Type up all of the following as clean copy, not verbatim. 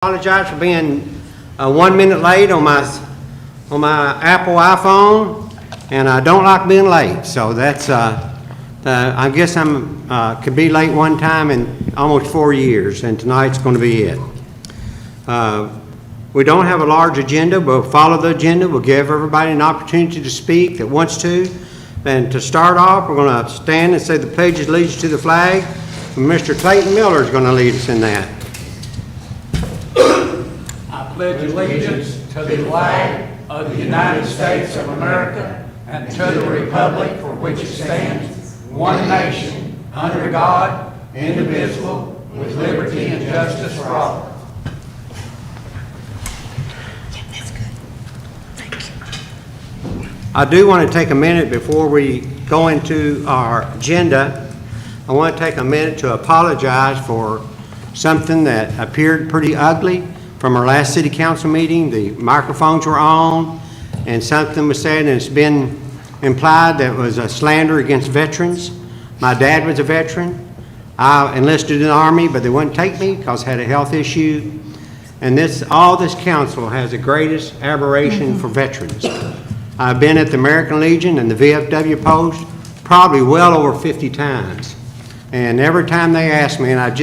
Apologize for being 1 minute late on my Apple iPhone, and I don't like being late. So that's I guess I'm could be late one time in almost 4 years, and tonight's going to be it. We don't have a large agenda. We'll follow the agenda. We'll give everybody an opportunity to speak that wants to. And to start off, we're going to stand and say the pledge of allegiance to the flag. And Mr. Clayton Miller is going to lead us in that. I pledge allegiance to the flag of the United States of America and to the republic for which it stands, one nation, under God, indivisible, with liberty and justice for all. I do want to take a minute before we go into our agenda. I want to take a minute to apologize for something that appeared pretty ugly from our last city council meeting. The microphones were on and something was said, and it's been implied that it was a slander against veterans. My dad was a veteran. I enlisted in the Army, but they wouldn't take me because I had a health issue. And all this council has the greatest admiration for veterans. I've been at the American Legion and the VFW post probably well over 50 times. And every time they ask me, and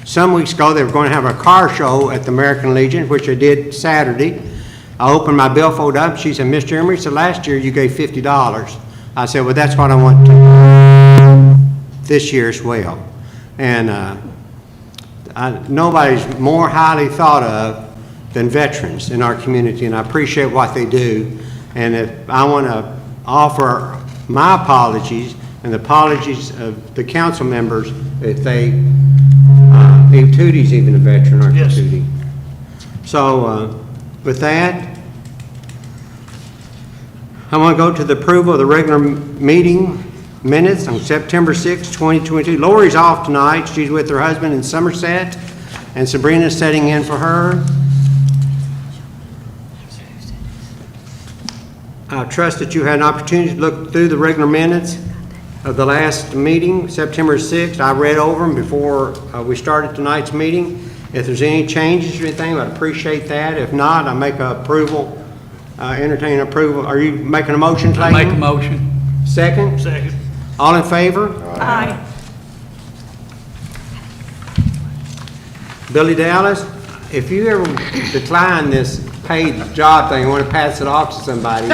some weeks ago they were going to have a car show at the American Legion, which I did Saturday. I opened my billfold up. She said, Mr. Emery, so last year you gave $50. I said, well, that's what I want to this year as well. And nobody's more highly thought of than veterans in our community, and I appreciate what they do. And if I want to offer my apologies and the apologies of the council members if Tootie's even a veteran, aren't you, Tootie? So with that, I want to go to the approval of the regular meeting minutes on September 6, 2022. Lori's off tonight. She's with her husband in Somerset, and Sabrina's setting in for her. I trust that you had an opportunity to look through the regular minutes of the last meeting, September 6th. I read over them before we started tonight's meeting. If there's any changes or anything, I'd appreciate that. If not, I make entertain approval. Are you making a motion, Clayton? I make a motion. Second? Second. All in favor? Aye. Billy Dallas, if you ever decline this paid job thing, want to pass it off to somebody,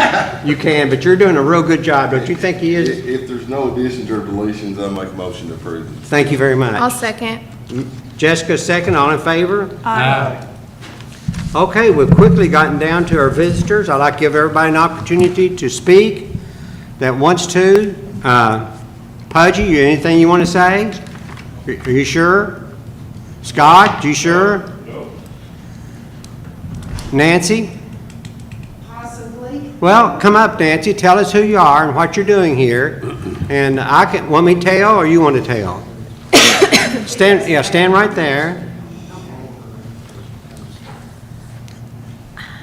you can, but you're doing a real good job, don't you think he is? If there's no additions or deletions, I'll make a motion to approve. Thank you very much. I'll second. Jessica, second. All in favor? Aye. Okay, we've quickly gotten down to our visitors. I'd like to give everybody an opportunity to speak that wants to. Pudgy, anything you want to say? Are you sure? Scott, you sure? No. Nancy? Possibly. Well, come up, Nancy. Tell us who you are and what you're doing here. And want me to tell, or you want to tell? Stand right there.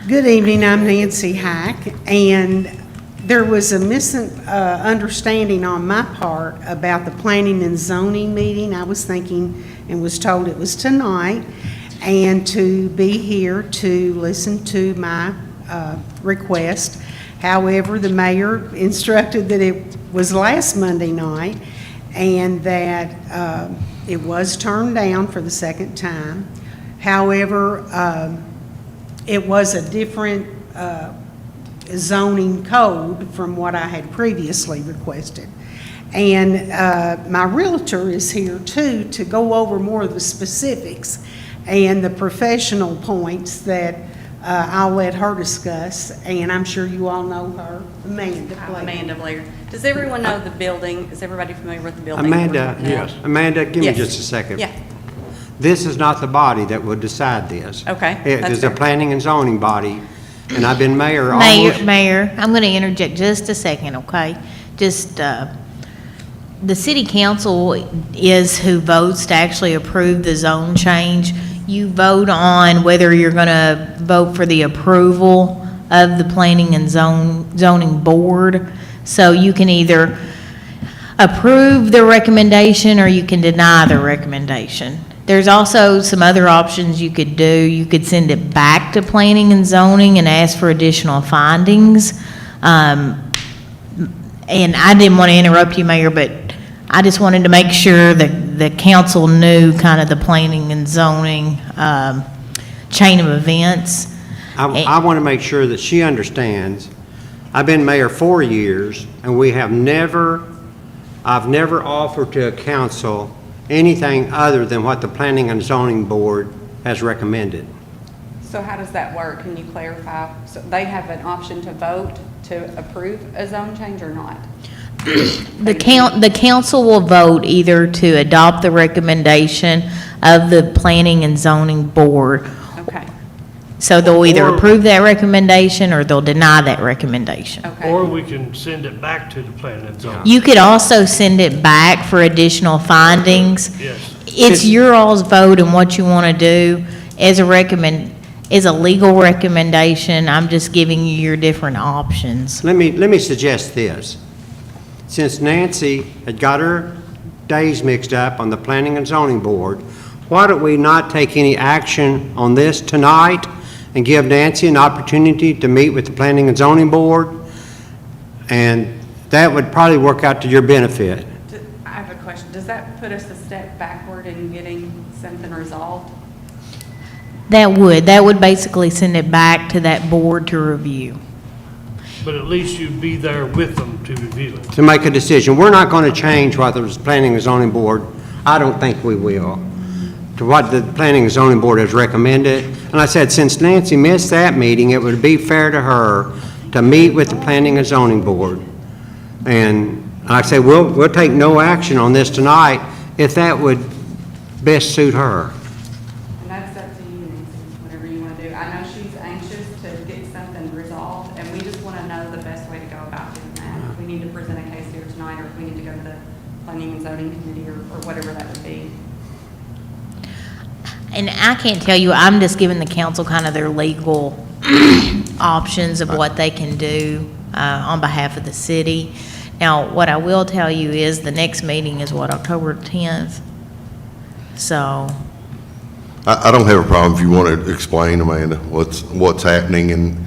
Good evening, I'm Nancy Hack, and there was a misunderstanding on my part about the planning and zoning meeting. I was thinking and was told it was tonight, and to be here to listen to my request. However, the mayor instructed that it was last Monday night and that it was turned down for the second time. However, it was a different zoning code from what I had previously requested. And my realtor is here too to go over more of the specifics and the professional points that I'll let her discuss, and I'm sure you all know her, Amanda Blair. Amanda Blair. Does everyone know the building? Is everybody familiar with the building? Amanda, Yes. Amanda, give Yes. me just a second. Yeah. This is not the body that would decide this. Okay, It that's is a fair. planning and zoning body, and I've been mayor almost. Mayor, I'm going to interject just a second, okay? Just, the city council is who votes to actually approve the zone change. You vote on whether you're going to vote for the approval of the planning and zoning board. So you can either approve the recommendation or you can deny the recommendation. There's also some other options you could do. You could send it back to planning and zoning and ask for additional findings. And I didn't want to interrupt you, Mayor, but I just wanted to make sure that the council knew kind of the planning and zoning chain of events. I want to make sure that she understands. I've been mayor 4 years, and I've never offered to a council anything other than what the Planning and Zoning Board has recommended. So how does that work? Can you clarify? So they have an option to vote to approve a zone change or not? The council will vote either to adopt the recommendation of the Planning and Zoning Board. Okay, So they'll either Or- approve that recommendation or they'll deny that recommendation. okay. Or we can send it back to the planning and zoning. You could also send it back for additional findings. Yes. It's your all's vote and what you want to do. As a legal recommendation, I'm just giving you your different options. Let me suggest this. Since Nancy had got her days mixed up on the Planning and Zoning Board, why don't we not take any action on this tonight and give Nancy an opportunity to meet with the Planning and Zoning Board? And that would probably work out to your benefit. I have a question. Does that put us a step backward in getting something resolved? That would basically send it back to that board to review. But at least you'd be there with them to review it. To make a decision. We're not going to change what the Planning and Zoning Board, I don't think we will, to what the Planning and Zoning Board has recommended. And I said, since Nancy missed that meeting, it would be fair to her to meet with the Planning and Zoning Board. And I say, we'll take no action on this tonight if that would best suit her. And that's up to you, Nancy, whatever you want to do. I know she's anxious to get something resolved, and we just want to know the best way to go about doing that. If we need to present a case here tonight, or if we need to go to the Planning and Zoning Committee, or whatever that would be. And I can't tell you, I'm just giving the council kind of their legal options of what they can do on behalf of the city. Now, what I will tell you is the next meeting is what, October 10th? So, I don't have a problem if you want to explain, Amanda, what's happening and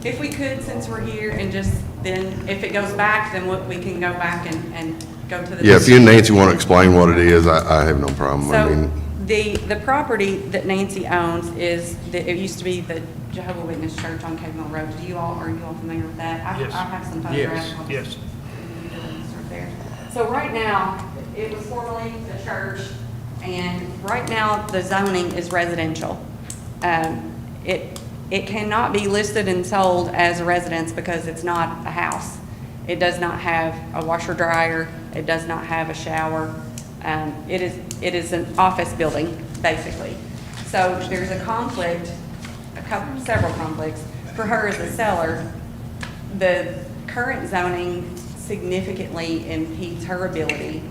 If we could, since we're here, and just then, if it goes back, then we can go back and go to the. yeah, if you and Nancy want to explain what it is, I have no problem. I So, mean, the property that Nancy owns it used to be the Jehovah's Witness Church on Cave Mill Road. Are you all familiar with that? Yes. I have some photographs. I'll just- Yes. Right there. So right now, it was formerly the church, and right now, the zoning is residential. It cannot be listed and sold as a residence because it's not a house. It does not have a washer dryer. It does not have a shower. It is an office building, basically. So there's a conflict, several conflicts. For her as a seller, the current zoning significantly impedes her ability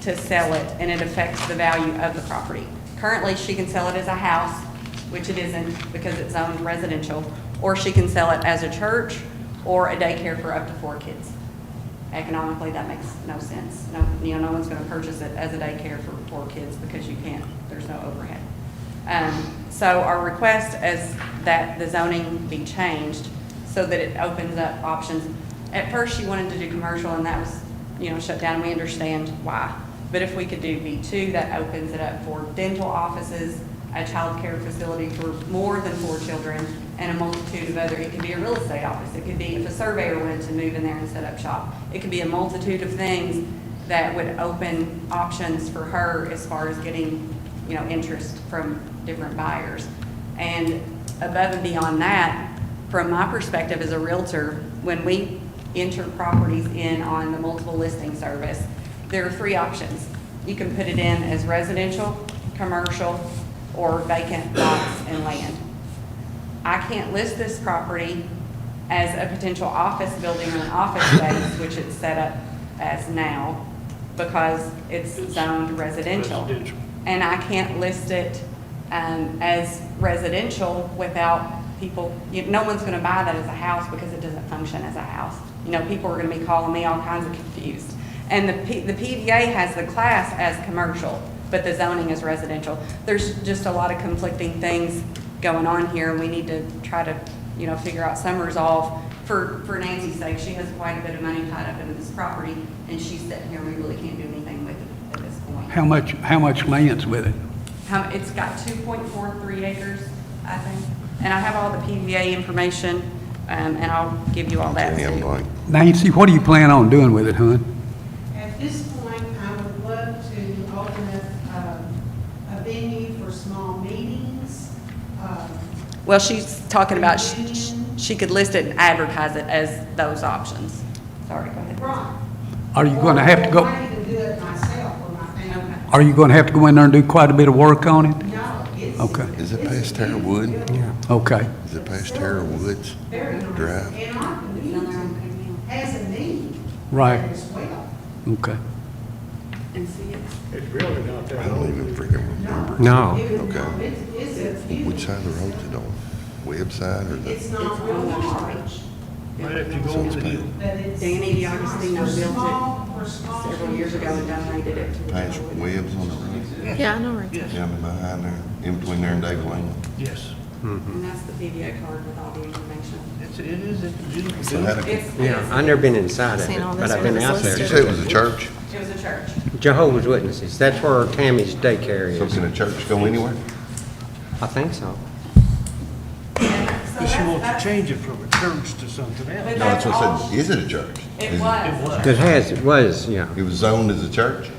to sell it, and it affects the value of the property. Currently, she can sell it as a house, which it isn't because it's zoned residential, or she can sell it as a church or a daycare for up to 4 kids. Economically, that makes no sense. No one's going to purchase it as a daycare for 4 kids because you can't, there's no overhead. So our request is that the zoning be changed so that it opens up options. At first, she wanted to do commercial, and that was, shut down. We understand why. But if we could do B2, that opens it up for dental offices, a child care facility for more than 4 children, and a multitude of other, it could be a real estate office. It could be if a surveyor wanted to move in there and set up shop. It could be a multitude of things that would open options for her as far as getting, interest from different buyers. And above and beyond that, from my perspective as a realtor, when we enter properties in on the multiple listing service, there are 3 options. You can put it in as residential, commercial, or vacant lots and land. I can't list this property as a potential office building or an office space, which it's set up as now, because it's zoned residential. And I can't list it as residential without people, no one's gonna buy that as a house because it doesn't function as a house. People are gonna be calling me all kinds of confused. And the PVA has the class as commercial. but the zoning is residential. There's just a lot of conflicting things going on here, and we need to try to, you know, figure out some resolve. For Nancy's sake, she has quite a bit of money tied up into this property, and she's sitting here, we really can't do anything with it at this point. How much land's with it? It's got 2.43 acres, I think, and I have all the PVA information, and I'll give you all that Damn too. blank. Nancy, what do you plan on doing with it, hon? At this point, I would love to open up a venue for small meetings. Well, she's talking about, Reunion. she could list it and advertise it as those options. Sorry, go ahead. Right. Are you going to have to Or go, I even do it myself or my family. are you going to have to go in there and do quite a bit of work on it? No, it's. Okay. Is it past Terra Wood? Okay. Is it past Terra Woods Very nice. Drive? And our community has a need. Right. As well. Okay. And see it. It's really not that I don't even freaking remember. No. It was- Oh. no, it's a Which side of the road is it on? Website or the? It's not real large, Right after you go over the hill. but it's. Danny D'Agostino for built it small- for small several years ago and donated it to the Past village. Webb's on the road? Yeah, I know where it's Yes, Down behind there, in between there and David Lane? yes. And that's the PVA card with all the information. It is, it's beautiful. So how did- It's, Yeah, I've never been inside of Seen all it, but this I've been on out this Did you there. say it was a church? it was a church. Jehovah's Witnesses, that's where Tammy's daycare So is. can a church go anywhere? I think so. But she wants to change it from a church to something But else. No, that's what I said, is it a church? It Is was. It was, yeah. It was zoned as a church?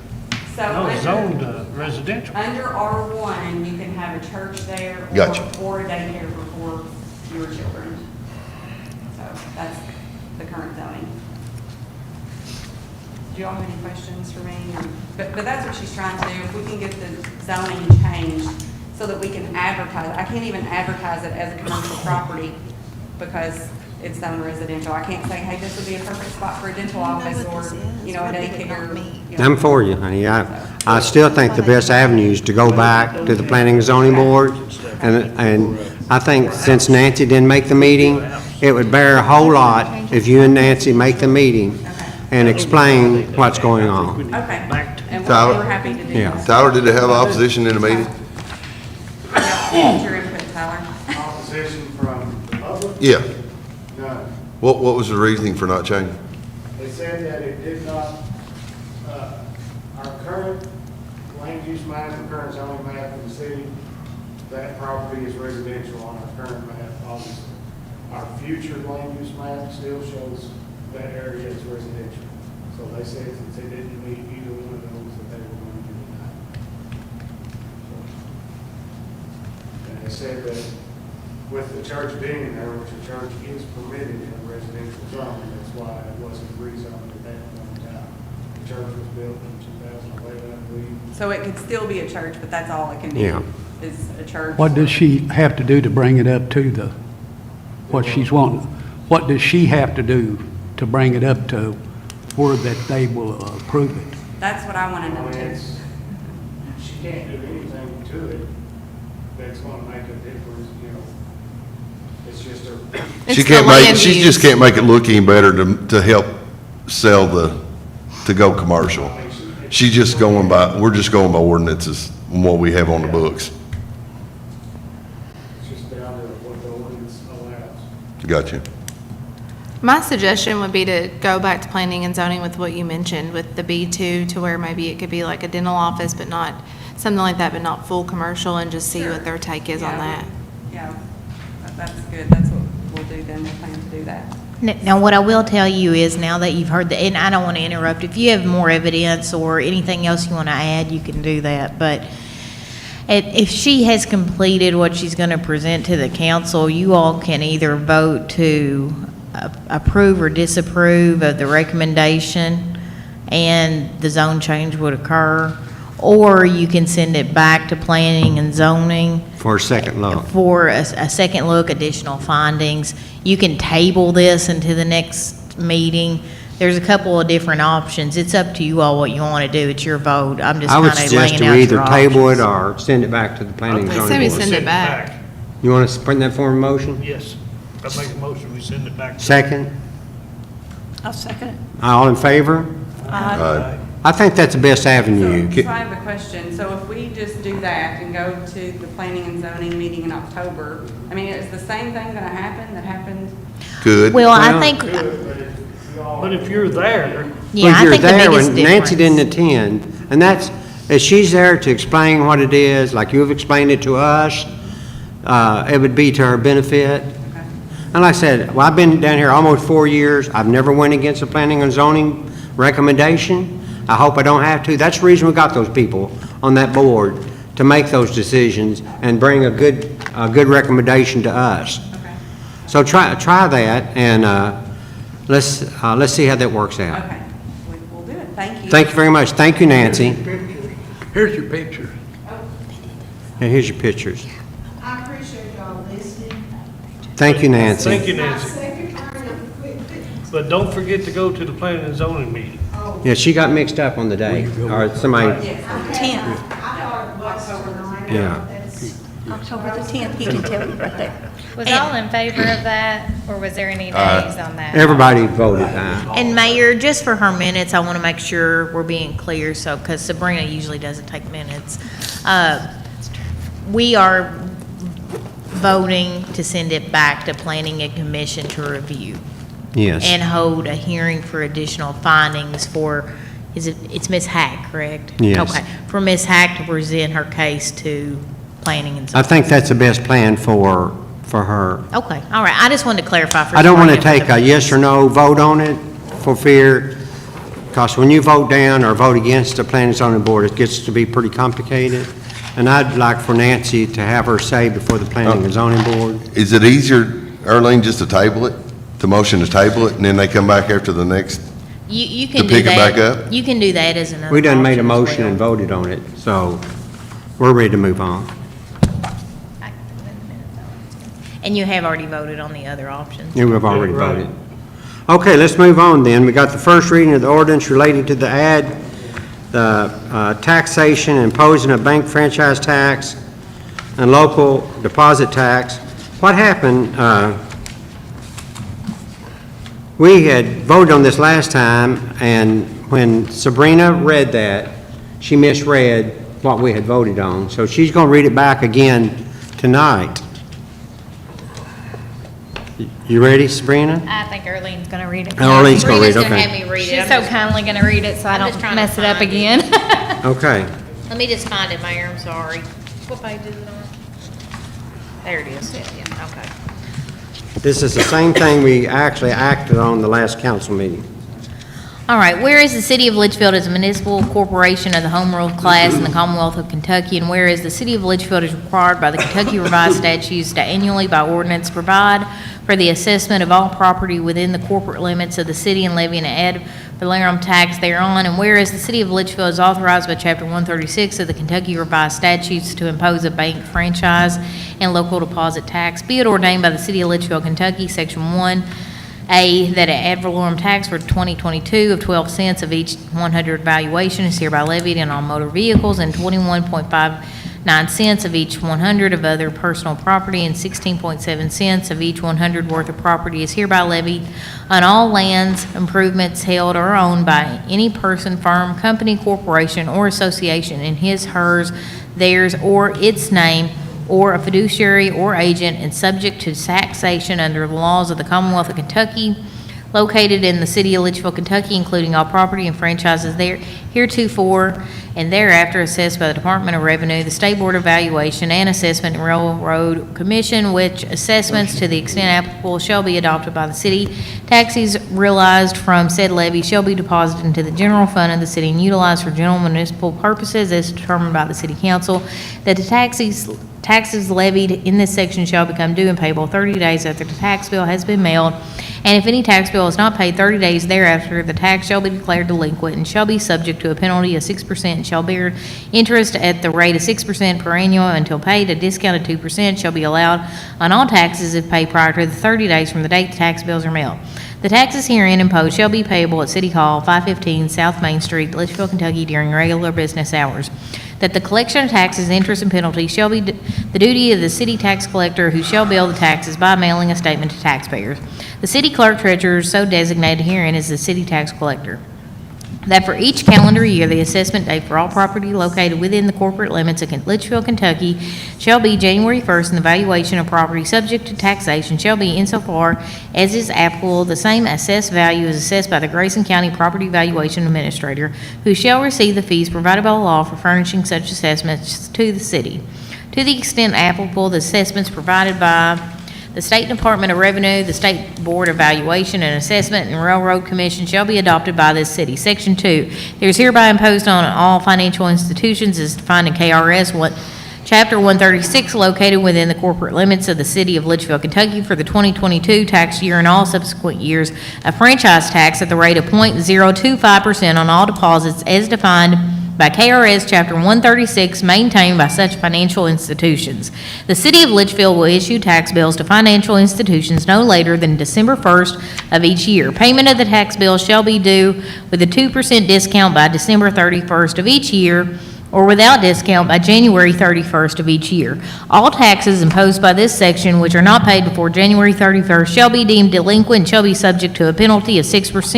So No, it's under, zoned residential. under R1, you can have a church there Gotcha. or a daycare for your children. So that's the current zoning. Do you all have any questions for me? But that's what she's trying to do. If we can get the zoning changed so that we can advertise, I can't even advertise it as a commercial property because it's zoned residential. I can't say, hey, this would be a perfect spot for a dental office or, you know, a daycare. you know. I'm for you, honey. I still think the best avenue is to go back to the Planning and Zoning Board. And I think since Nancy didn't make the meeting, it would bear a whole lot if you and Nancy make the meeting and explain what's going on. Okay, and Tyler? we're happy to do Yeah. that. Tyler, did they have opposition in the meeting? What's your input, Tyler? Opposition from the public? Yeah. None. What was the reasoning for not changing? They said that it did not, our current land use map, and current zoning map in the city, that property is residential on our current map, obviously. Our future land use map still shows that area as residential. So they said since they didn't meet either one of those, that they were going to do that. And they said that with the church being there, which the church is permitted in a residential zone, that's why it wasn't rezoned at that point in time. The church was built in 2011, I believe. So it could still be a church, but that's all it can be, Yeah. is a church. What does she have to do to bring it up to the, what she's wanting? What does she have to do to bring it up to where that they will approve it? That's what I want to I know mean, too. it's, she can't do anything to it that's gonna make a difference, you know. It's just a, It's She the can't make, land she use. just can't make it look any better to help sell to go commercial. She's just going by, we're just going by ordinances and what we have on the books. it's just down to what the ordinance allows. Gotcha. My suggestion would be to go back to planning and zoning with what you mentioned, with the B2, to where maybe it could be like a dental office, but not, something like that, but not full commercial, and just see Sure. what their take is on Yeah, that. Yeah, that's good. That's what we'll do then. We plan to do that. Now, what I will tell you is, now that you've heard the, and I don't want to interrupt, if you have more evidence or anything else you want to add, you can do that, but if she has completed what she's going to present to the council, you all can either vote to approve or disapprove of the recommendation, and the zone change would occur, or you can send it back to planning and zoning For a second look. for a second look, additional findings. You can table this into the next meeting. There's a couple of different options. It's up to you all what you want to do. It's your vote. I'm just I kind would of suggest laying to out either your table it options. or send it back to the Planning and I'd Zoning say we Board. send it back. You want to bring that form of motion? Yes. I make a motion, we send it back. Second? I'll second it. All in favor? Aye. I think that's the best avenue. So I have a question. So if we just do that and go to the planning and zoning meeting in October, I mean, is the same thing gonna happen that happened? Good. Well, I Well- think, But if you're there, yeah, Well, I you're think the there biggest when Nancy difference. didn't attend, and that's, if she's there to explain what it is, like you've explained it to us, it would be to her benefit. And like I said, well, I've been down here almost 4 years. I've never went against a planning and zoning recommendation. I hope I don't have to. That's the reason we got those people on that board, to make those decisions and bring a good recommendation to us. Okay. So try that, and let's see how that works out. Okay, we'll do it. Thank you. Thank you very much. Thank you, Nancy. here's your picture. And here's your pictures. I appreciate y'all listening. Thank you, Nancy. thank you, Nancy. Second time I've quit. But don't forget to go to the planning and zoning meeting. Yeah, she got mixed up on the day, or somebody, Yes, I thought it was tonight. Yeah. That's- October the 10th, he can tell you right there. Was all in favor of that, or was there any nays on that? everybody voted aye. And Mayor, just for her minutes, I want to make sure we're being clear, so, because Sabrina usually doesn't take minutes. We are voting to send it back to Planning and Commission to review Yes. and hold a hearing for additional findings for, it's Ms. Hack, correct? Yes. Okay, for Ms. Hack to present her case to Planning and I Zoning. think that's the best plan for her. Okay, all right, I just wanted to clarify for. I don't want to Sabrina. take a yes or no vote on it for fear, because when you vote down or vote against the planning and zoning board, it gets to be pretty complicated. And I'd like for Nancy to have her say before the planning and zoning board. Is it easier, Earlene, just to table it? To motion to table it, and then they come back after the next? You can To do pick it back that. up? You can do that as another We done made a option as motion well. and voted on it, so we're ready to move on. And you have already voted on the other options. Yeah, we've already Yeah, right. voted. Okay, let's move on then. We got the first reading of the ordinance related to the taxation, imposing a bank franchise tax and local deposit tax. What happened, we had voted on this last time, and when Sabrina read that, she misread what we had voted on. So she's going to read it back again tonight. You ready, Sabrina? I think Earlene's gonna read it. Earlene's gonna read it, Sabrina's gonna okay. have me read it. She's I'm so just- kindly gonna read it, so I I'm don't just trying to mess it up find it. again. Okay. Let me just find it, Mayor, I'm sorry. What page is it on? There it is, yeah, okay. This is the same thing we actually acted on the last council meeting. All right, whereas the City of Litchfield is a municipal corporation of the home rule class in the Commonwealth of Kentucky, and whereas the City of Litchfield is required by the Kentucky Revised Statutes to annually by ordinance provide for the assessment of all property within the corporate limits of the city and levy an ad valorem tax thereon, and whereas the City of Litchfield is authorized by Chapter 136 of the Kentucky Revised Statutes to impose a bank franchise and local deposit tax, be it ordained by the City of Litchfield, Kentucky, Section 1A, that an ad valorem tax for 2022 of 12 cents of each 100 valuation is hereby levied on all motor vehicles, and 21.59 cents of each 100 of other personal property, and 16.7 cents of each 100 worth of property is hereby levied on all lands, improvements held or owned by any person, firm, company, corporation, or association in his, hers, theirs, or its name, or a fiduciary or agent, and subject to taxation under the laws of the Commonwealth of Kentucky, located in the city of Leitchfield, Kentucky, including all property and franchises there heretofore and thereafter assessed by the Department of Revenue, the State Board of Valuation and Assessment and Railroad Commission, which assessments to the extent applicable shall be adopted by the city. Taxes realized from said levy shall be deposited into the general fund of the city and utilized for general municipal purposes as determined by the city council. That the taxes levied in this section shall become due and payable 30 days after the tax bill has been mailed, and if any tax bill is not paid 30 days thereafter, the tax shall be declared delinquent and shall be subject to a penalty of 6% and shall bear interest at the rate of 6% per annum until paid. A discount of 2% shall be allowed on all taxes if paid prior to the 30 days from the date the tax bills are mailed. The taxes herein imposed shall be payable at City Hall, 515 South Main Street, Litchfield, Kentucky, during regular business hours. That the collection of taxes, interest, and penalties shall be the duty of the city tax collector, who shall bill the taxes by mailing a statement to taxpayers. The city clerk treasurer so designated herein is the city tax collector. that for each calendar year, the assessment date for all property located within the corporate limits of Litchfield, Kentucky shall be January 1st, and the valuation of property subject to taxation shall be insofar as is applicable the same assessed value as assessed by the Grayson County Property Valuation Administrator, who shall receive the fees provided by law for furnishing such assessments to the city. To the extent applicable, the assessments provided by the State Department of Revenue, the State Board of Valuation and Assessment, and Railroad Commission shall be adopted by this city. Section 2, there is hereby imposed on all financial institutions as defined in KRS Chapter 136, located within the corporate limits of the city of Litchfield, Kentucky for the 2022 tax year and all subsequent years, a franchise tax at the rate of 0.025% on all deposits as defined by KRS Chapter 136, maintained by such financial institutions. The city of Litchfield will issue tax bills to financial institutions no later than December 1st of each year. Payment of the tax bill shall be due with a 2% discount by December 31st of each year, or without discount by January 31st of each year. All taxes imposed by this section which are not paid before January 31st shall be deemed delinquent and shall be subject to a penalty of 6%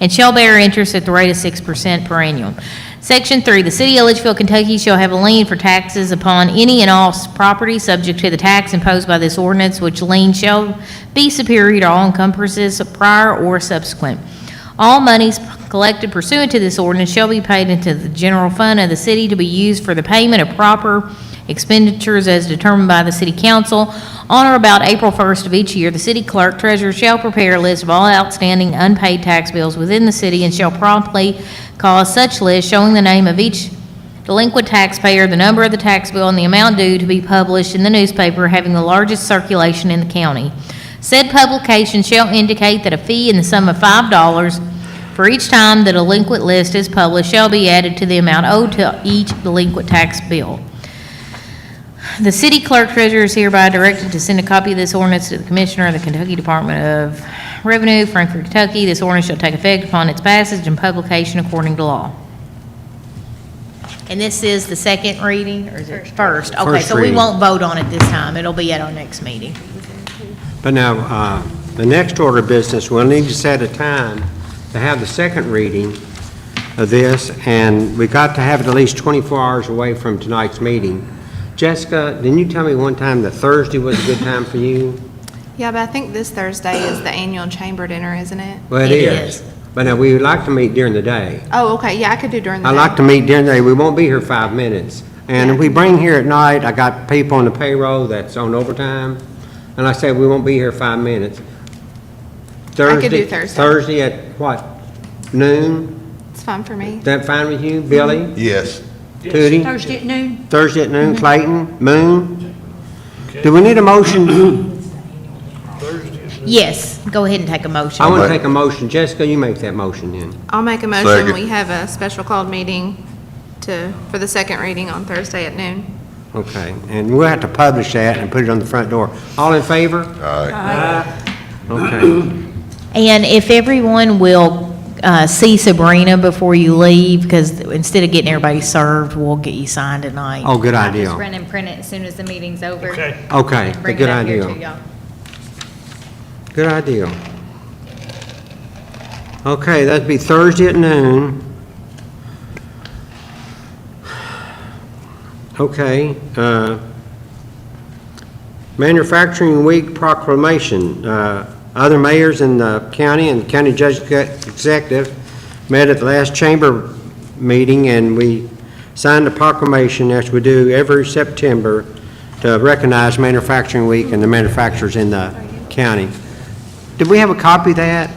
and shall bear interest at the rate of 6% per annum. Section 3, the city of Leitchfield, Kentucky shall have a lien for taxes upon any and all property subject to the tax imposed by this ordinance, which lien shall be superior to all encumbrances prior or subsequent. All monies collected pursuant to this ordinance shall be paid into the general fund of the city to be used for the payment of proper expenditures as determined by the city council. On or about April 1st of each year, the city clerk treasurer shall prepare a list of all outstanding unpaid tax bills within the city and shall promptly cause such list showing the name of each delinquent taxpayer, the number of the tax bill, and the amount due to be published in the newspaper having the largest circulation in the county. Said publication shall indicate that a fee in the sum of $5 for each time the delinquent list is published shall be added to the amount owed to each delinquent tax bill. The city clerk treasurer is hereby directed to send a copy of this ordinance to the Commissioner of the Kentucky Department of Revenue, Frankfort, Kentucky. This ordinance shall take effect upon its passage and publication according to law. And this is the second reading, or is it first? Okay, First so we reading. won't vote on it this time. It'll be at our next meeting. But now, the next order of business, we'll need to set a time to have the second reading of this, and we got to have it at least 24 hours away from tonight's meeting. Jessica, didn't you tell me one time that Thursday was a good time for you? Yeah, but I think this Thursday is the annual chamber dinner, isn't it? Well, it is. But now, we would like to meet during the day. Oh, okay, yeah, I could do during the I day. like to meet during the day. We won't be here 5 minutes. And if we bring here at night, I got people on the payroll that's on overtime, and I say we won't be here 5 minutes. I could do Thursday. Thursday at what, noon? It's fine for me. Is that fine with you, Billy? Yes. Tootie? Thursday at noon. Thursday at noon, Clayton, Moon? Okay. Do we need a motion? Thursday. Yes, go ahead and take a motion. I want to take a motion. Jessica, you make that motion then. I'll make a motion, Second. we have a special called meeting for the second reading on Thursday at noon. Okay, and we'll have to publish that and put it on the front door. All in favor? All right. Okay. And if everyone will see Sabrina before you leave, because instead of getting everybody served, we'll get you signed tonight. Oh, good I'll just idea. run and print it as soon as the meeting's over. Okay. Okay, Bring good it out here to idea. y'all. Good idea. Okay, that'd be Thursday at noon. Okay, Manufacturing Week proclamation. Other mayors in the county and county judge executive met at the last chamber meeting, and we signed a proclamation, as we do every September, to recognize Manufacturing Week and the manufacturers in the county. Did we have a copy of that?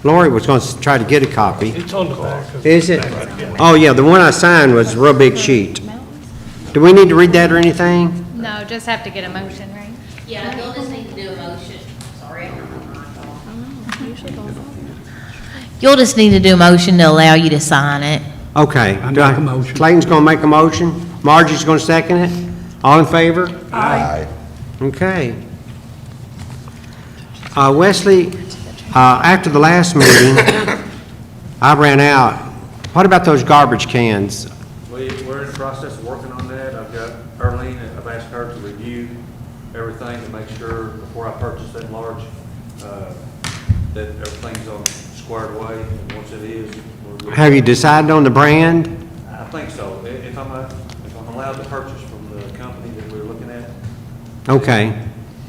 Lori was going to try to get a copy. It's on the back of. Is it? Oh, yeah, the one I signed was a real big sheet. Do we need to read that or anything? No, just have to get a motion, right? Yeah, you'll just need to do a motion. Sorry. You'll just need to do a motion to allow you to sign it. Okay. Clayton's going to make a motion. Margie's going to second it. All in favor? Aye. Okay. Wesley, after the last meeting, I ran out. What about those garbage cans? We're in the process of working on that. I've got Arlene, I've asked her to review everything to make sure before I purchase that large that everything's on squared away, and once it is, we're. Have you decided on the brand? I think so. If I'm allowed to purchase from the company that we're looking at, Okay.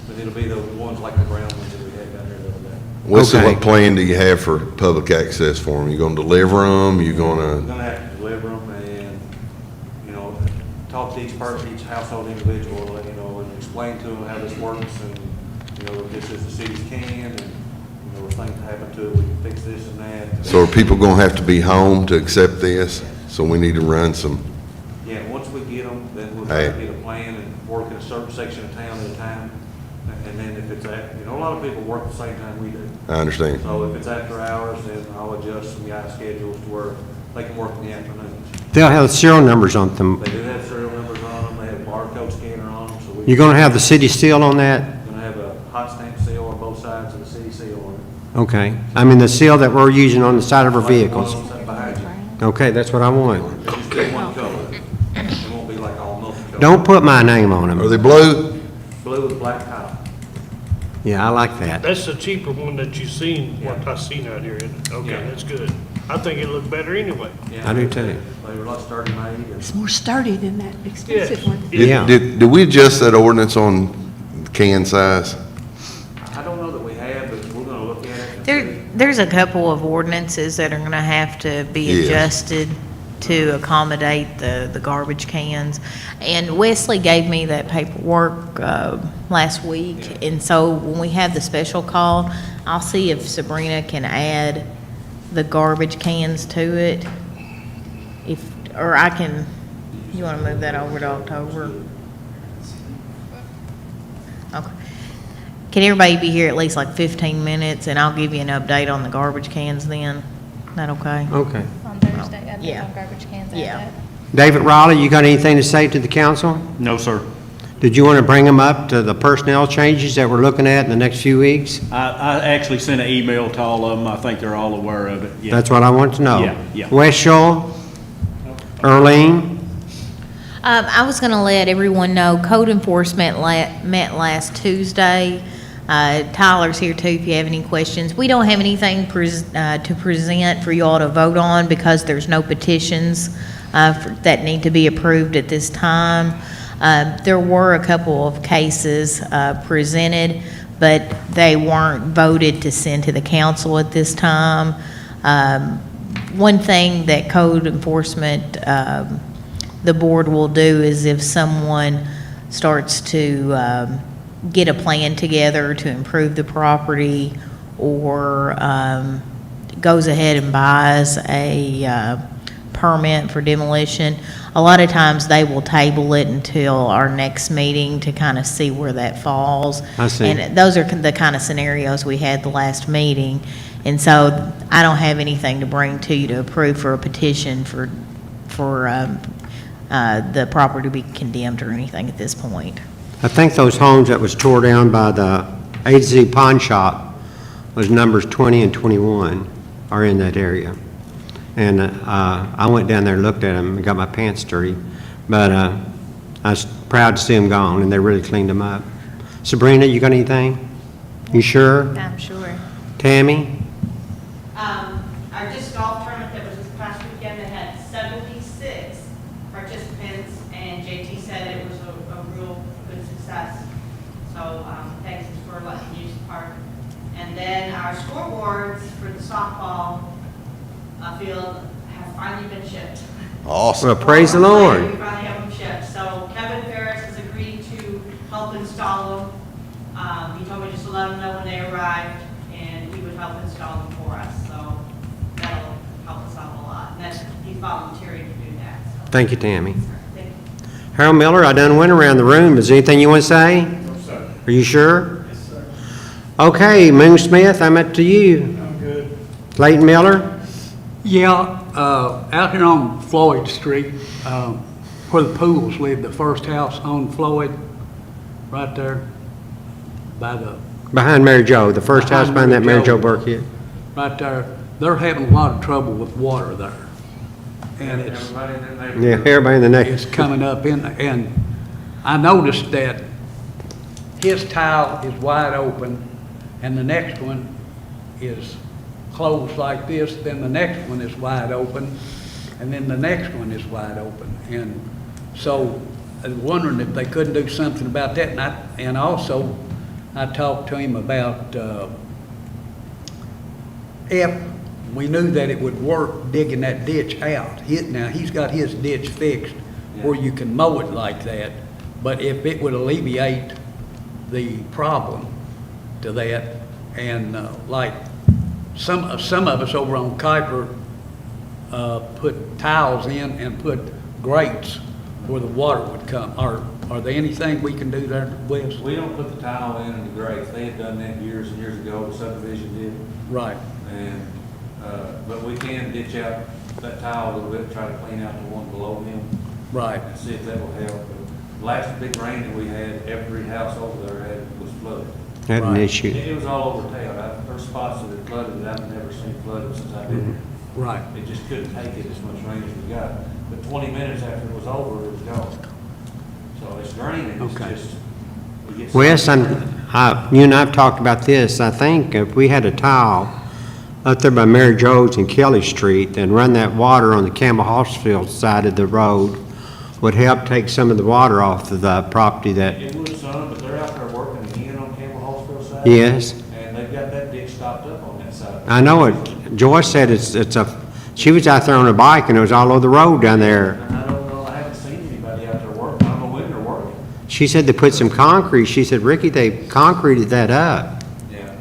then it'll be the ones like the brown ones that we had down here the other day. Okay. What plan do you have for public access for them? You gonna deliver them? You We're gonna, gonna have to deliver them and, you know, talk to each person, each household individual, you know, and explain to them how this works and, you know, this is the city's can and, you know, if things happen to it, we can fix this and that. so are people gonna have to be home to accept this? So we need to run some, Yeah, once we get them, then we'll try to Hey. get a plan and work in a certain section of town at a time. And then if it's you know, a lot of people work the same time we do. I understand. So if it's after hours, then I'll adjust some guys' schedules to where they can work in the afternoons. They'll have serial numbers on them. They do have serial numbers on them, they have a barcode scanner on them, so we. You're gonna have the city seal on that? Gonna have a hot stamp seal on both sides of the city seal on it. Okay. I mean, the seal that we're using on the side of our vehicles. Like the one behind you. Okay, that's what I want. It's still one color. It won't be like all multicolored. Don't put my name on Are them. they blue? Blue with black top. Yeah, I like that. That's the cheaper one that you've seen, what Yeah. I've seen out here, isn't it? Okay, Yeah. that's good. I think it looked better anyway. Yeah, I do too. They were a lot sturdy made and. It's more sturdy than that expensive one. Yeah. Did we adjust that ordinance on can size? I don't know that we have, but we're gonna look at it. and see. There's a couple of ordinances that are gonna have to be Yes. adjusted to accommodate the garbage cans. And Wesley gave me that paperwork, last week, and so when we have the special call, I'll see if Sabrina can add the garbage cans to it. Or I can, you wanna move that over to October? Okay. Can everybody be here at least like 15 minutes, and I'll give you an update on the garbage cans then? Is that okay? Okay. On Thursday, I think Yeah. on garbage cans. Yeah. David Raleigh, you got anything to say to the council? No, sir. Did you want to bring them up to the personnel changes that we're looking at in the next few weeks? I actually sent an email to all of them. I think they're all aware of it. Yeah. That's what I want to know. Yeah, yeah. West Shore, Earlene, I was going to let everyone know, code enforcement met last Tuesday. Tyler's here too if you have any questions. We don't have anything to present for you all to vote on because there's no petitions that need to be approved at this time. There were a couple of cases presented, but they weren't voted to send to the council at this time. One thing that code enforcement, the board will do is if someone starts to get a plan together to improve the property or goes ahead and buys a permit for demolition, a lot of times they will table it until our next meeting to kind of see where that falls. I see. And those are the kind of scenarios we had the last meeting. And so I don't have anything to bring to you to approve for a petition for the property to be condemned or anything at this point. I think those homes that was tore down by the A-Z Pawn Shop was numbers 20 and 21 are in that area. And I went down there and looked at them and got my pants dirty. But I was proud to see them gone, and they really cleaned them up. Sabrina, you got anything? You sure? I'm sure. Tammy? Our disc golf tournament that was this past weekend, they had 76 participants, and JT said it was a real good success. So thanks for letting me use the park. And then our scoreboards for the softball field have finally been shipped. Awesome. Well, praise the Lord. We finally have them shipped. So Kevin Ferris has agreed to help install them. He told me just to let him know when they arrived, and he would help install them for us. So that'll help us out a lot. And that's, he's volunteering to do that. So. Thank you, Tammy. Thank you. Harold Miller, I done went around the room. Is there anything you want to say? No, sir. Are you sure? Yes, sir. Okay, Moon Smith, I'm up to you. I'm good. Clayton Miller? Yeah, out here on Floyd Street, where the Pools live, the first house on Floyd, right there by the, Behind Mary Jo, the first house behind that Mary Jo Jo. Burkett. right there, they're having a lot of trouble with water there. And it's, Everybody in that neighborhood. Yeah, everybody in the next. it's coming up in, and I noticed that his tile is wide open, and the next one is closed like this, then the next one is wide open, and then the next one is wide open. And so I was wondering if they couldn't do something about that. And also, I talked to him about if we knew that it would work digging that ditch out. Now, he's got his ditch fixed where you can mow it like that, but if it would alleviate the problem to that, and like some of us over on Kuiper put tiles in and put grates where the water would come. Are there anything we can do there, Wes? We don't put the tile in and the grates. They had done that years and years ago, the subdivision did. Right. And, but we can ditch out that tile a little bit, try to clean out the one below him. Right. And see if that will help. But last big rain that we had, every house over there was flooded. Had an Right. issue. It was all over town. There's spots that are flooded that I've never seen flooded since I've been here. Right. It just couldn't take it as much rain as we got. But 20 minutes after it was over, it was gone. So it's draining, it's Okay. just, we get. Wes, you and I have talked about this. I think if we had a tile up there by Mary Jo's and Kelly Street and run that water on the Campbell Hospital side of the road would help take some of the water off of the property that, It would some, but they're out there working again on Campbell Hospital side. yes. And they've got that ditch stopped up on that side. I know it. Joyce said she was out there on a bike and it was all over the road down there. And I don't know, I haven't seen anybody out there working. I don't know when they're working. She said they put some concrete. She said, Ricky, they concreted that up. Yeah.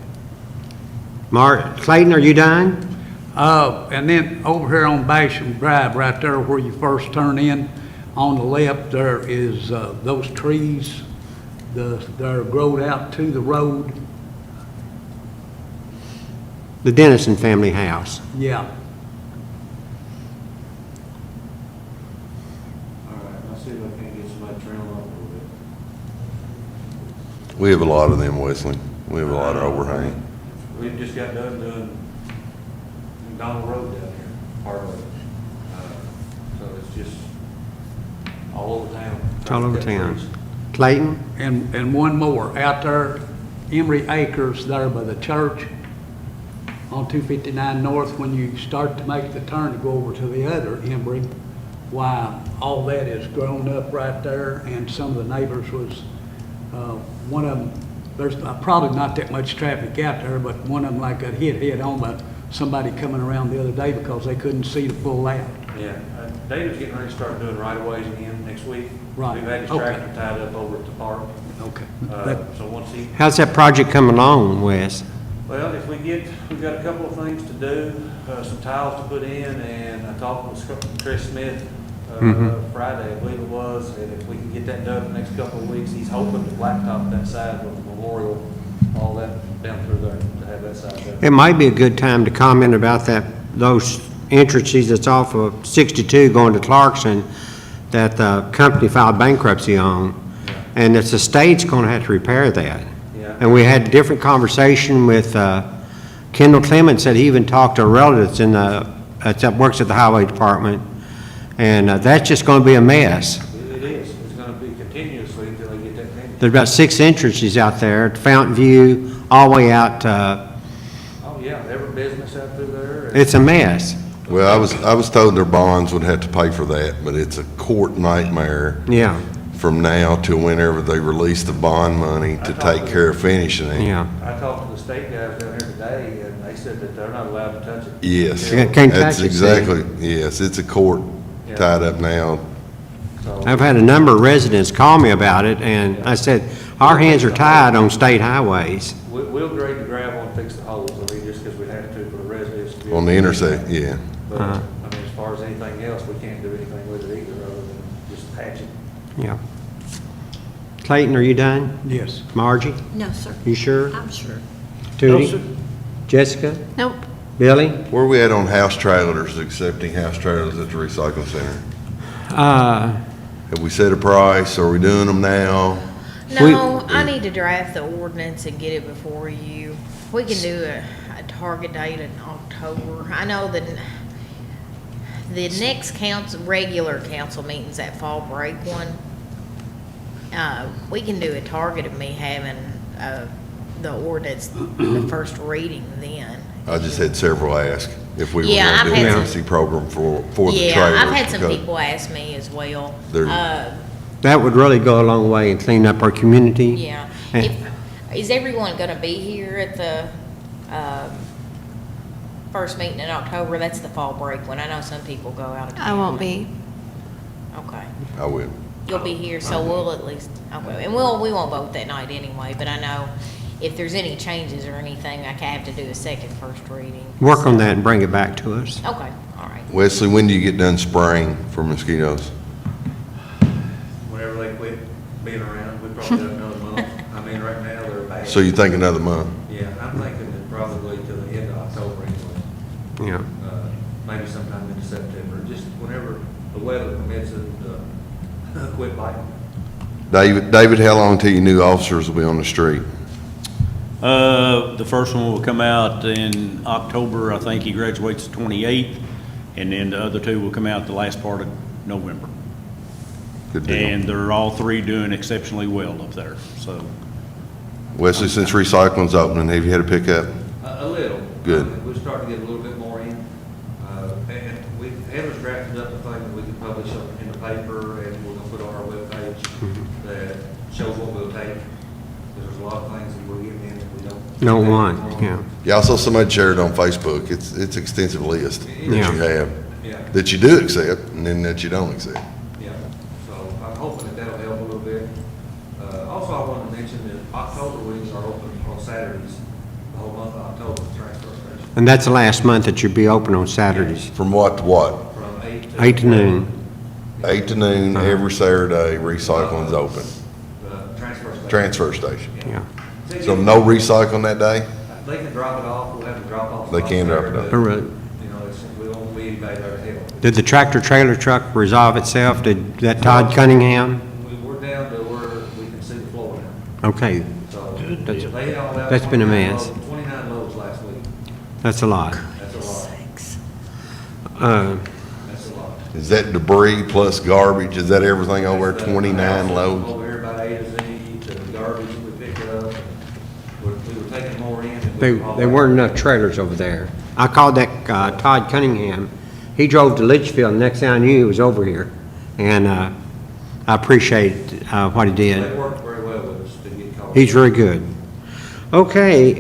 Clayton, are you done? And then over here on Basham Drive, right there where you first turn in, on the left, there is those trees that are growed out to the road. The Dennison family house. Yeah. All right, I'll see if I can get somebody trimmed up a little bit. We have a lot of them, Wesley. We have a lot of overhang. We've just got done doing McDonald Road down here, part of it. So it's just all over town. It's all over town. Clayton? And one more, out there, Emery Acres there by the church on 259 North, when you start to make the turn to go over to the other Emery, why, all that is grown up right there, and some of the neighbors was, one of them, there's probably not that much traffic out there, but one of them like got hit head on by somebody coming around the other day because they couldn't see to pull out. Yeah, David's getting ready to start doing right-of-ways again next week. Right. We've had his Okay. tractor tied up over at the park. Okay. So once he, How's that project coming along, Wes? well, if we've got a couple of things to do, some tiles to put in, and I talked with Chris Smith Friday, I believe it was, and if we can get that done the next couple of weeks, he's hoping to blacktop that side with the memorial, all that down through there, to have that side done. It might be a good time to comment about those entrances that's off of 62 going to Clarkson that the company filed bankruptcy on. And it's the state's gonna have to repair that. Yeah. And we had a different conversation with, Kendall Clements said he even talked to relatives that works at the highway department. And that's just gonna be a mess. It is, it's gonna be continuously until they get that finished. There's about 6 entrances out there, Fountain View, all the way out to, Oh, yeah, every business out through there. and- it's a mess. Well, I was told their bonds would have to pay for that, but it's a court nightmare Yeah, from now till whenever they release the bond money to take care of finishing it. yeah. I talked to the state guys down here today, and they said that they're not allowed to touch it. Yes, Yeah, can't touch that's it, see? exactly, yes, it's a court tied up now. So, I've had a number of residents call me about it, and I said, our hands are tied on state highways. we'll grade the gravel and fix the holes, I mean, just because we have to for the residents. to be On the able to- intersect, yeah. But, I mean, as far as anything else, we can't do anything with it either, other than just patch it. Yeah. Clayton, are you done? Yes. Margie, No, sir. you sure? I'm sure. Tootie? No, sir. Jessica? Nope. Billy? Where are we at on house trailers, accepting house trailers at the recycling center? Have we set a price? Are we doing them now? No, I need to draft the ordinance and get it before you. We can do a target date in October. I know that the next regular council meeting's that fall break one. We can do a target of me having a the ordinance, the first reading then. I just had several ask if we were Yeah, gonna I've do an had some- emergency program for the trailers. Yeah, I've had some because people ask me as well. They're- That would really go a long way in cleaning up our community. Yeah. And- Is everyone going to be here at the first meeting in October? That's the fall break when I know some people go out of town. I won't be. Okay. I will. You'll be here, so we'll at least, okay. And we won't vote that night anyway, but I know if there's any changes or anything, I have to do a second first reading. Work on that and bring it back to us. Okay, all right. Wesley, when do you get done spraying for mosquitoes? Whenever they quit being around, we probably got another month. I mean, right now, they're bad. So you think another month? Yeah, I'm thinking that probably to the end of October anyway. Yeah. Maybe sometime in September, just whenever the weather permits it, quit biting. David, how long till your new officers will be on the street? The first one will come out in October. I think he graduates the 28th, and then the other two will come out the last part of November. Good deal. And they're all three doing exceptionally well up there, so. Wesley, since recycling's opening, have you had a pickup? A little. Good. We're starting to get a little bit more in. And Heather's drafted up a thing that we can publish in the paper, and we're gonna put on our webpage that shows what we'll take. There's a lot of things that we're getting in that we Don't want, yeah. Yeah, I saw somebody share it on Facebook. It's extensive list that you Yeah. have, Yeah. that you do accept, and then that you don't accept. Yeah, so I'm hoping that that'll help a little bit. Also, I wanted to mention that October weeks are open on Saturdays, the whole month of October, transfer station, And that's the last month that you'll be open on Saturdays, From what to what? from 8 to noon. 8 to noon, every Saturday, recycling's open. The transfer station. Transfer station. Yeah. So no recycling that day? They can drop it off, we'll have to drop off. They can drop it off. All right. You know, we won't be anybody there to help. Did the tractor trailer truck resolve itself? Did that Todd Cunningham? We're down to where we can see the floor now. Okay, So That's- they hauled out that's been a 29 mess. loads- 29 loads last week. that's a lot. That's a lot. That's a lot. Is that debris plus garbage? Is that everything over That's 29 loads? Over here by A to Z, to the garbage that we picked up. We were taking more in than we There could haul there out. weren't enough trailers over there. I called that Todd Cunningham. He drove to Leitchfield, and next thing I knew, he was over here. And I appreciate what he They did. worked very well with us to get called. He's very good. Okay,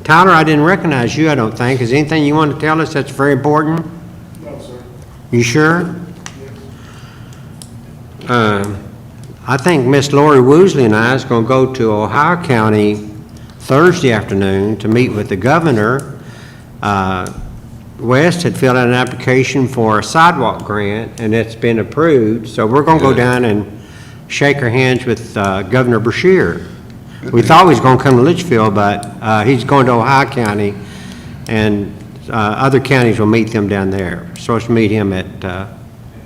Tyler, I didn't recognize you, I don't think. Is there anything you want to tell us that's very important? No, sir. You sure? I think Miss Lori Woosley and I is going to go to Ohio County Thursday afternoon to meet with the governor. West had filled out an application for a sidewalk grant, and it's been approved, so we're going to go Good. down and shake our hands with Governor Brashear. Good We deal. thought he was going to come to Litchfield, but he's going to Ohio County, and other counties will meet them down there. Supposed to meet him at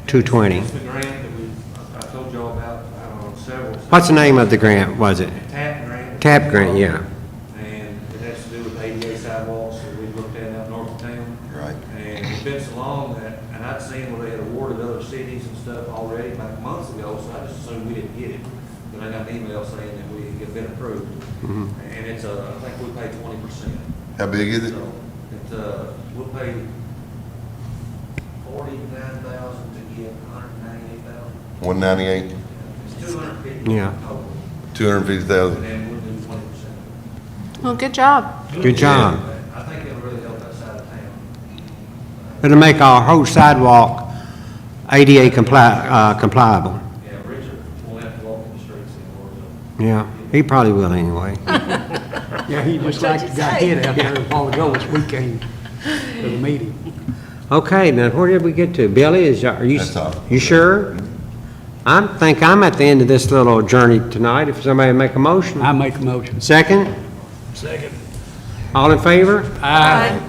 2:20. It's the grant that I told y'all about, I don't know, several. What's the name of the grant, was it? TAP grant. TAP grant, yeah. And it has to do with ADA sidewalks that we looked at out north of town. Right. And it's been so long that, and I'd seen where they had awarded other cities and stuff already back months ago, so I just assumed we didn't get it. But I got an email saying that we had been approved. And it's, I think we paid 20%. How big is it? So, it's, we'll pay 49,000 to get 198,000. 198, It's 250. Yeah. total. 250,000? And then we'll do 20%. Well, good job. Good job. I think it'll really help that side of town. It'll make our whole sidewalk ADA compliable. Yeah, Richard won't have to walk in the streets anymore, so. Yeah, he probably will anyway. Yeah, he just like got hit out there a while ago as we came to the meeting. Okay, now where did we get to? Billy, are you, That's all. you sure? I think I'm at the end of this little journey tonight, if somebody make a motion. I make a motion. Second? Second. All in favor? Aye.